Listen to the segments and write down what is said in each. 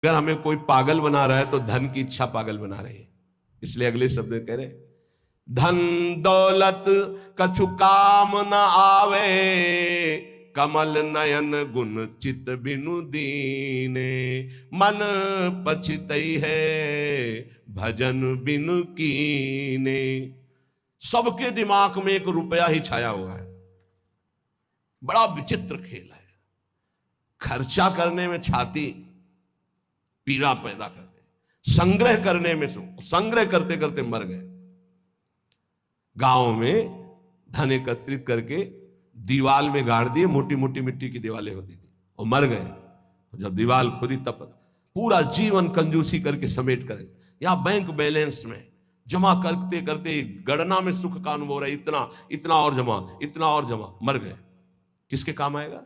अगर हमें कोई पागल बना रहा है तो धन की इच्छा पागल बना रही है। इसलिए अगले शब्द में कह रहे, धन दौलत कछु काम न आवे, कमल नयन गुण चित बिनु दीने, मन पछितई है भजन बिनु कीने। सबके दिमाग में एक रुपया ही छाया हुआ है। बड़ा विचित्र खेल है। खर्चा करने में छाती पीड़ा पैदा करते, संग्रह करने में संग्रह करते करते मर गए। गांव में धन एकत्रित करके दीवाल में गाड़ दिए, मोटी मोटी मिट्टी की दीवालें होती थी, और मर गए। जब दीवाल खुदी तब पूरा जीवन कंजूसी करके समेट कर या बैंक बैलेंस में जमा करते करते गणना में सुख का अनुभव रहा, इतना इतना और जमा, इतना और जमा, मर गए। किसके काम आएगा?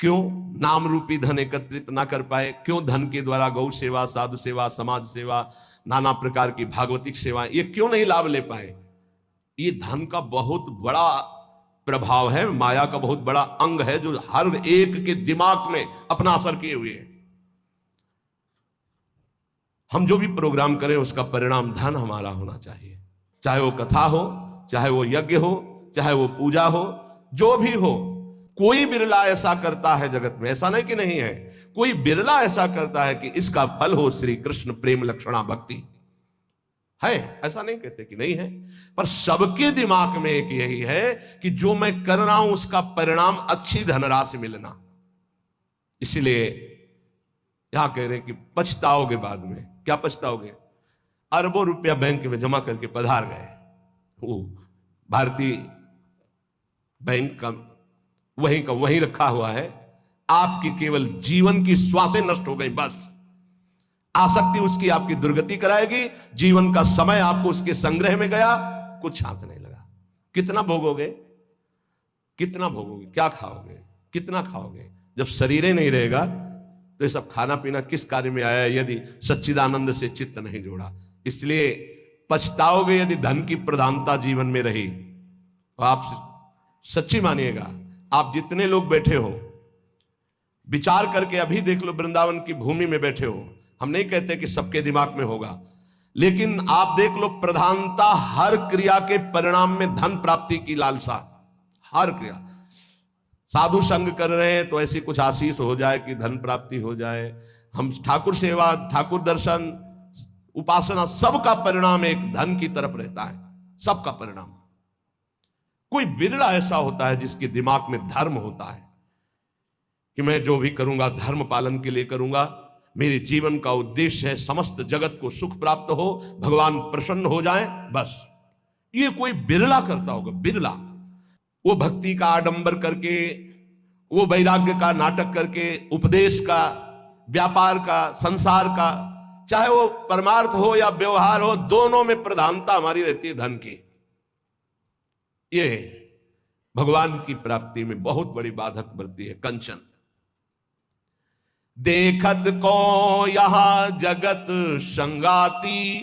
क्यों नाम रूपी धन एकत्रित ना कर पाए? क्यों धन के द्वारा गौ सेवा, साधु सेवा, समाज सेवा, नाना प्रकार की भागवतिक सेवा, ये क्यों नहीं लाभ ले पाए? ये धन का बहुत बड़ा प्रभाव है, माया का बहुत बड़ा अंग है, जो हर एक के दिमाग में अपना असर किए हुए है। हम जो भी प्रोग्राम करें उसका परिणाम धन हमारा होना चाहिए। चाहे वो कथा हो, चाहे वो यज्ञ हो, चाहे वो पूजा हो, जो भी हो। कोई बिरला ऐसा करता है जगत में, ऐसा नहीं कि नहीं है, कोई बिरला ऐसा करता है कि इसका फल हो श्री कृष्ण प्रेम लक्षणा भक्ति। है, ऐसा नहीं कहते कि नहीं है, पर सबके दिमाग में एक यही है कि जो मैं कर रहा हूं उसका परिणाम अच्छी धनराशि मिलना। इसलिए यहां कह रहे कि पछताओगे बाद में। क्या पछताओगे? अरबों रुपया बैंक में जमा करके पधार गए, वो भारतीय बैंक का वहीं रखा हुआ है, आपकी केवल जीवन की श्वासें नष्ट हो गई। बस आसक्ति उसकी आपकी दुर्गति कराएगी। जीवन का समय आपको उसके संग्रह में गया, कुछ हाथ नहीं लगा। कितना भोगोगे? कितना भोगोगे? क्या खाओगे? कितना खाओगे? जब शरीर ही नहीं रहेगा तो ये सब खाना पीना किस कार्य में आया, यदि सच्चिदानंद से चित्त नहीं जोड़ा। इसलिए पछताओगे यदि धन की प्रधानता जीवन में रही। तो आप सच्ची मानिएगा, आप जितने लोग बैठे हो, विचार करके अभी देख लो, वृंदावन की भूमि में बैठे हो। हम नहीं कहते कि सबके दिमाग में होगा, लेकिन आप देख लो, प्रधानता हर क्रिया के परिणाम में धन प्राप्ति की लालसा। हर क्रिया, साधु संग कर रहे हैं तो ऐसी कुछ आशीष हो जाए कि धन प्राप्ति हो जाए। हम ठाकुर सेवा, ठाकुर दर्शन, उपासना, सबका परिणाम एक धन की तरफ रहता है। सबका परिणाम। कोई बिरला ऐसा होता है जिसके दिमाग में धर्म होता है कि मैं जो भी करूंगा धर्म पालन के लिए करूंगा, मेरे जीवन का उद्देश्य है समस्त जगत को सुख प्राप्त हो, भगवान प्रसन्न हो जाए, बस। ये कोई बिरला करता होगा, बिरला। वो भक्ति का आडंबर करके, वो वैराग्य का नाटक करके, उपदेश का, व्यापार का, संसार का, चाहे वो परमार्थ हो या व्यवहार हो, दोनों में प्रधानता हमारी रहती है धन की। ये भगवान की प्राप्ति में बहुत बड़ी बाधक बनती है। कंचन देखत को यहां जगत संगाती,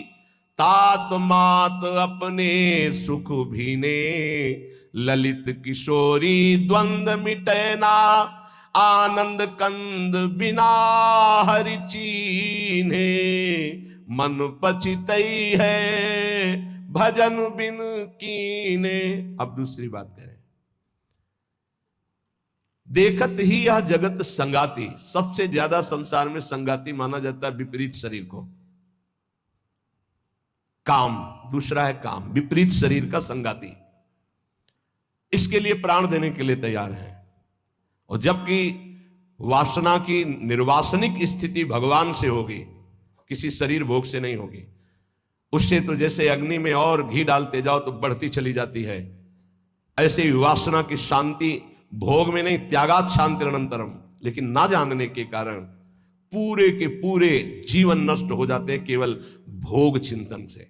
तात मात अपने सुख भीने, ललित किशोरी द्वंद मिटैना, आनंद कंद बिना हरि चीन्हे, मन पछितई है भजन बिन कीने। अब दूसरी बात करें, देखत ही यह जगत संगाती। सबसे ज्यादा संसार में संगाती माना जाता है विपरीत शरीर को। काम, दूसरा है काम, विपरीत शरीर का संगाती। इसके लिए प्राण देने के लिए तैयार है। और जबकि वासना की निर्वासनिक स्थिति भगवान से होगी, किसी शरीर भोग से नहीं होगी। उससे तो जैसे अग्नि में और घी डालते जाओ तो बढ़ती चली जाती है, ऐसे ही वासना की शांति भोग में नहीं, त्यागात शांति अनंतरम। लेकिन ना जानने के कारण पूरे के पूरे जीवन नष्ट हो जाते हैं केवल भोग चिंतन से।